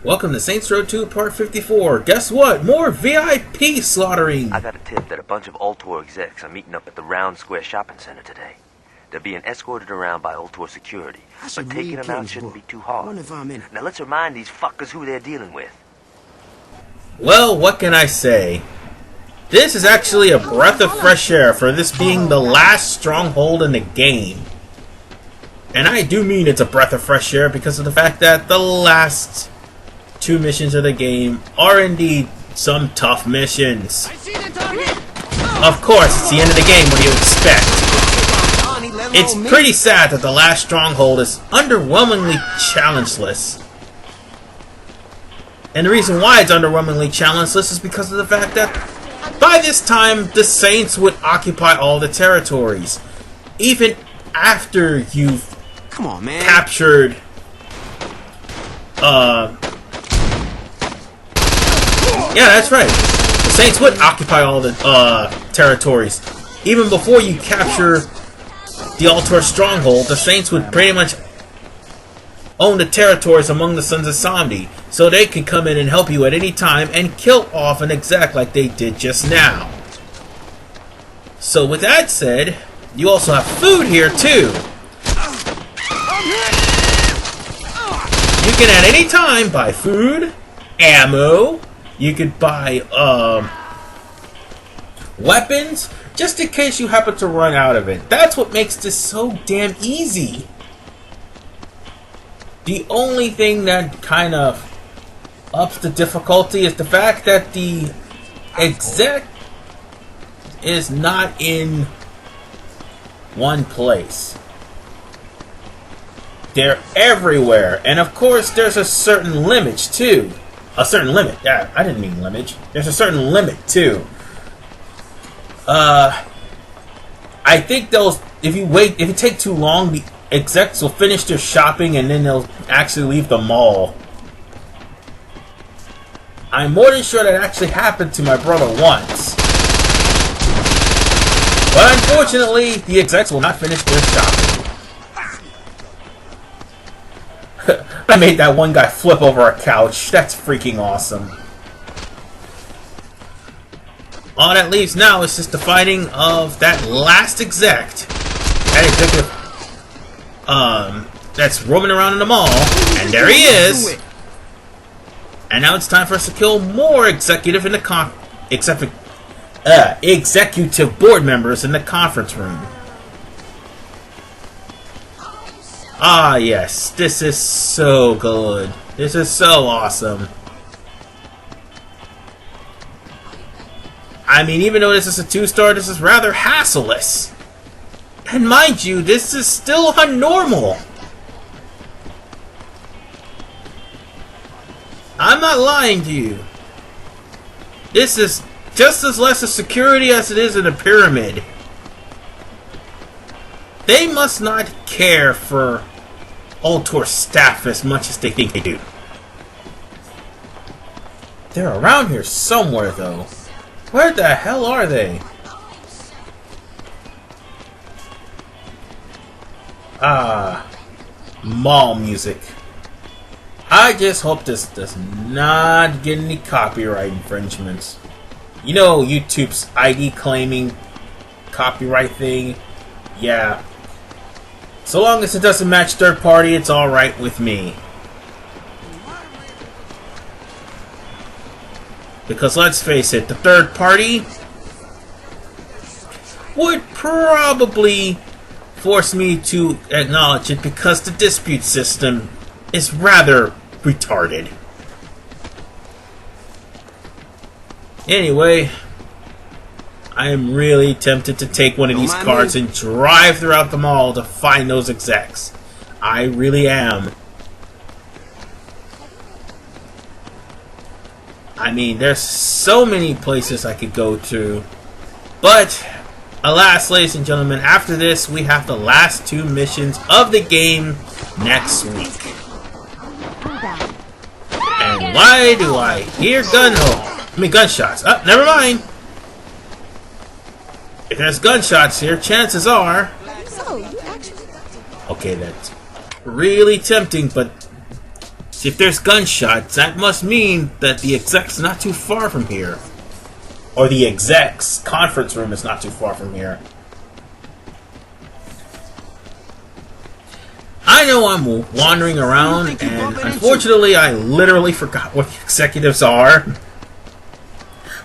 Welcome to Saints Row 2 Part 54. Guess what? More VIP slaughtering! I got a tip that a bunch of Ultor execs are meeting up at the Round Square Shopping Center today. They're being escorted around by Ultor security, but taking them out shouldn't be too hard. Now let's remind these fuckers who they're dealing with. Well, what can I say? This is actually a breath of fresh air for this being the last stronghold in the game. And I do mean it's a breath of fresh air because of the fact that the last two missions of the game are indeed some tough missions. Of course, it's the end of the game. What do you expect? It's pretty sad that the last stronghold is underwhelmingly challengeless. And the reason why it's underwhelmingly challengeless is because of the fact that by this time, the Saints would occupy all the territories. Even after you've captured yeah, that's right. The Saints would occupy all the territories. Even before you capture the Ultor Stronghold, the Saints would pretty much own the territories among the Sons of Samdi, so they can come in and help you at any time and kill off an exec like they did just now. So with that said, you also have food here too. You can at any time buy food, ammo, you could buy weapons, just in case you happen to run out of it. That's what makes this so damn easy. The only thing that kind of ups the difficulty is the fact that the exec is not in one place. They're everywhere. And of course, there's a certain limit too. A certain limit. Yeah, I didn't mean limit. There's a certain limit too. I think those, if you take too long, the execs will finish their shopping and then they'll actually leave the mall. I'm more than sure that actually happened to my brother once. But unfortunately, the execs will not finish their shopping. I made that one guy flip over a couch. That's freaking awesome. All that leaves now is just the fighting of that last exec. That executive that's roaming around in the mall. And there he is. And now it's time for us to kill more executive board members in the conference room. Ah, yes. This is so good. This is so awesome. I mean, even though this is a 2-star, this is rather hassleless. And mind you, this is still normal. I'm not lying to you. This is just as less a security as it is in a pyramid. They must not care for Ultor staff as much as they think they do. They're around here somewhere, though. Where the hell are they? Ah, mall music. I just hope this does not get any copyright infringements. You know YouTube's ID claiming copyright thing? Yeah. So long as it doesn't match third party, it's alright with me. Because let's face it, the third party would probably force me to acknowledge it because the dispute system is rather retarded. Anyway, I am really tempted to take one of these cards and drive throughout the mall to find those execs. I really am. I mean, there's so many places I could go to. But, alas, ladies and gentlemen, after this, we have the last two missions of the game next week. And why do I hear gunshots? Oh, never mind. If there's gunshots here, chances are... Okay, that's really tempting, but See, if there's gunshots, that must mean that the exec's not too far from here. Or the exec's conference room is not too far from here. I know I'm wandering around, and unfortunately I literally forgot what the executives are.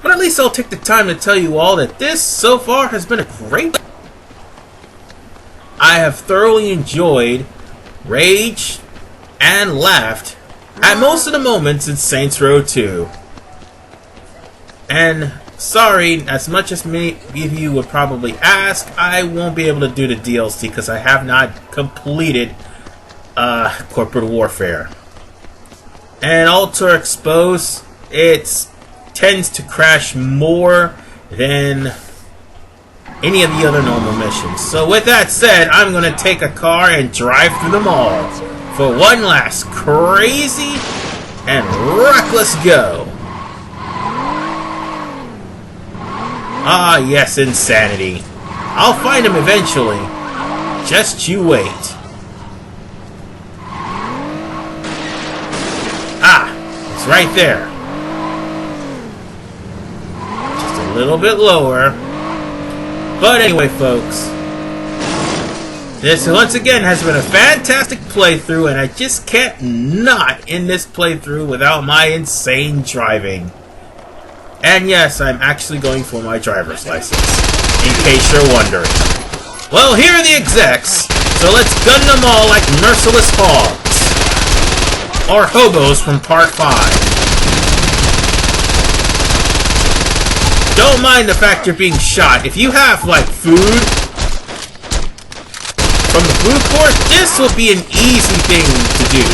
But at least I'll take the time to tell you all that this, so far, has been a great... I have thoroughly enjoyed, raged, and laughed at most of the moments in Saints Row 2. And sorry, as much as many of you would probably ask, I won't be able to do the DLC because I have not completed Corporate Warfare. And Alter Expose, it tends to crash more than any of the other normal missions. So with that said, I'm going to take a car and drive through them all for one last crazy and reckless go. Ah, yes, insanity. I'll find him eventually. Just you wait. Ah, it's right there. Just a little bit lower. But anyway, folks, this once again has been a fantastic playthrough, and I just can't not end this playthrough without my insane driving. And yes, I'm actually going for my driver's license, in case you're wondering. Well, here are the execs, so let's gun them all like merciless hogs. Or hobos from Part 5. Don't mind the fact you're being shot. If you have, like, food from the food court, this will be an easy thing to do.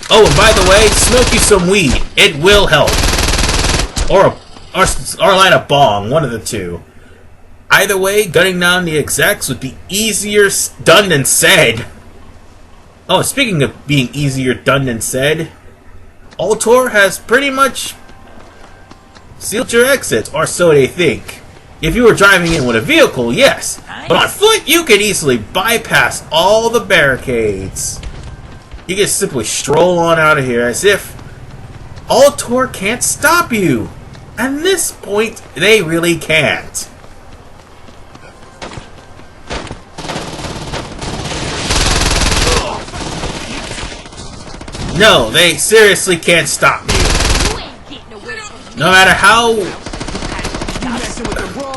Oh, and by the way, smoke you some weed. It will help. Or light a bong, one of the two. Either way, gunning down the execs would be easier done than said. Oh, speaking of being easier done than said, Altor has pretty much sealed your exits, or so they think. If you were driving in with a vehicle, yes. But on foot, you could easily bypass all the barricades. You can simply stroll on out of here as if Altor can't stop you. At this point, they really can't. No, they seriously can't stop you. No matter how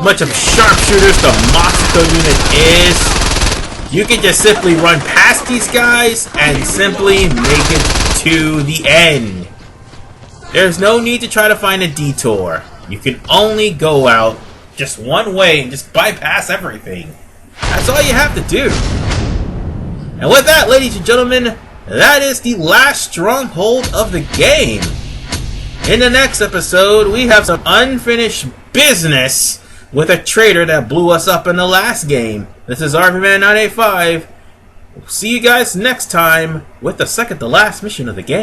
much of sharpshooters the Moxico unit is, you can just simply run past these guys and simply make it to the end. There's no need to try to find a detour. You can only go out just one way and just bypass everything. That's all you have to do. And with that, ladies and gentlemen, that is the last stronghold of the game. In the next episode, we have some unfinished business with a traitor that blew us up in the last game. This is RVman985. See you guys next time with the second to last mission of the game.